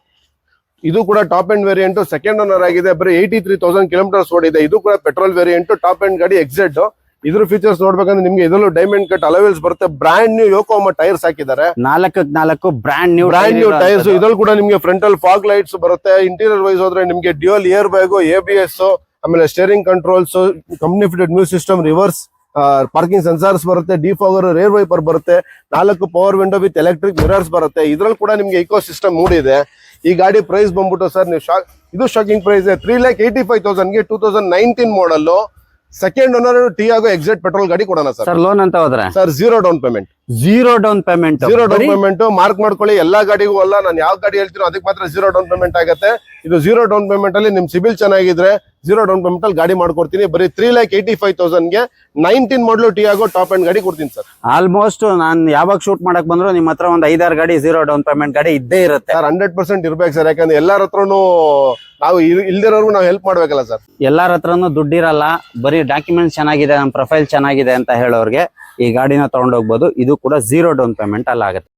ಇದು ಕೂಡ top and variant, second owner ಆಗಿದೆ. ಬರೀ 83,000 ಕಿಲೋಮೀಟರ್ಸ್ ಓಡಿದೆ. ಇದು ಕೂಡ ಪೆಟ್ರೋಲ್ ವೇರಿಯಂಟ್, ಟಾಪ್ ಅಂಡ್ ಗಾಡಿ, ಎಕ್ಸೆಡ್. ಇದ್ರ ಫೀಚರ್ಸ್ ನೋಡ್ಬೇಕಂದ್ರೆ ನಿಮ್ಗೆ ಇದರಲ್ಲೂ ಡೈಮಂಡ್ ಕಟ್ ಅಲೋವೆಲ್ಸ್ ಬರುತ್ತೆ. ಬ್ರಾಂಡ್ ನ್ಯೂ ಯೋಕೋಮಾ ಟೈರ್ಸ್ ಹಾಕಿದ್ದಾರೆ. 4 ಬ್ರಾಂಡ್ ನ್ಯೂ ಟೈರ್ಸ್. ಇದ್ರಲ್ಲಿ ಕೂಡ ನಿಮ್ಗೆ ಫ್ರಂಟ್ ಅಲ್ಲಿ ಫಾಗ್ ಲೈಟ್ಸ್ ಬರುತ್ತೆ. ಇಂಟೀರಿಯರ್ ವೈಸ್ ಹೋದ್ರೆ ನಿಮ್ಗೆ ಡ್ಯೂಯಲ್ ಇಯರ್ ಬ್ಯಾಗ್, ABS, ಆಮೇಲೆ steering controls, company fitted music system, reverse parking sensors ಬರುತ್ತೆ, ಡಿಫಾಗರ್, ರೇರ್ ವೈಪರ್ ಬರುತ್ತೆ, 4 power window with electric mirrors ಬರುತ್ತೆ. ಇದ್ರಲ್ಲಿ ಕೂಡ ನಿಮ್ಗೆ ಇಕೋ ಸಿಸ್ಟಮ್ ಮೂಡಿದೆ. ಈ ಗಾಡಿ ಪ್ರೈಸ್ ಬಂದ್ಬಿಟ್ಟು ಸರ್ ನೀವು ಇದು ಶಾಕಿಂಗ್ ಪ್ರೈಸ್ 3,85,000 ಗೆ 2019 ಮಾಡಲ್ ಸೆಕೆಂಡ್ ಓನರ್ ಟಿಯಾಗೋ ಎಕ್ಸೆಡ್ ಪೆಟ್ರೋಲ್ ಗಾಡಿ ಕೊಡೋಣ ಸರ್. ಲೋನ್ ಅಂತ ಹೋದ್ರೆ sir 0 down payment. 0 down payment. Zero down payment mark ಮಾಡ್ಕೊಳ್ಳಿ. ಎಲ್ಲಾ ಗಾಡಿಗೂ ಅಲ್ಲ, ನಾನು ಯಾವ ಗಾಡಿ ಹೇಳ್ತೀನೋ ಅದಕ್ಕೆ ಮಾತ್ರ 0 ಡೌನ್ ಪೇಮೆಂಟ್ ಆಗುತ್ತೆ. ಇದು 0 ಡೌನ್ ಪೇಮೆಂಟ್ ಅಲ್ಲಿ ನಿಮ್ ಸಿಬಿಲ್ ಚೆನ್ನಾಗಿದ್ರೆ 0 ಡೌನ್ ಪೇಮೆಂಟ್ ಅಲ್ಲಿ ಗಾಡಿ ಮಾಡ್ಕೊಡ್ತೀನಿ. ಬರೀ 3,85,000 ಗೆ 19 ಮಾಡಲು ಟಿಯಾಗೋ ಟಾಪ್ ಅಂಡ್ ಗಾಡಿ ಕೊಡ್ತೀನಿ ಸರ್. ಆಲ್ಮೋಸ್ಟ್ ನಾನು ಯಾವಾಗ ಶೂಟ್ ಮಾಡಕ್ ಬಂದ್ರು ನಿಮ್ ಹತ್ರ ಒಂದ್ 5-6 ಗಾಡಿ 0 ಡೌನ್ ಪೇಮೆಂಟ್ ಗಾಡಿ ಇದ್ದೇ ಇರುತ್ತೆ ಸರ್. 100% ಇರ್ಬೇಕು ಸರ್, ಯಾಕಂದ್ರೆ ಎಲ್ಲಾರ ಹತ್ರನು ನಾವು ಇಲ್ದಿರೋರ್ಗು ನಾವು ಹೆಲ್ಪ್ ಮಾಡ್ಬೇಕಲ್ಲ ಸರ್. ಎಲ್ಲಾರ ಹತ್ರನು ದುಡ್ಡಿರಲ್ಲ, ಬರೀ ಡಾಕ್ಯುಮೆಂಟ್ಸ್ ಚೆನ್ನಾಗಿದೆ, ನಮ್ಮ ಪ್ರೊಫೈಲ್ ಚೆನ್ನಾಗಿದೆ ಅಂತ ಹೇಳೋರ್ಗೆ ಈ ಗಾಡಿನ ತಗೊಂಡೋಗ್ಬೋದು. ಇದು ಕೂಡ 0 ಡೌನ್ ಪೇಮೆಂಟ್ ಅಲ್ಲಿ ಆಗುತ್ತೆ.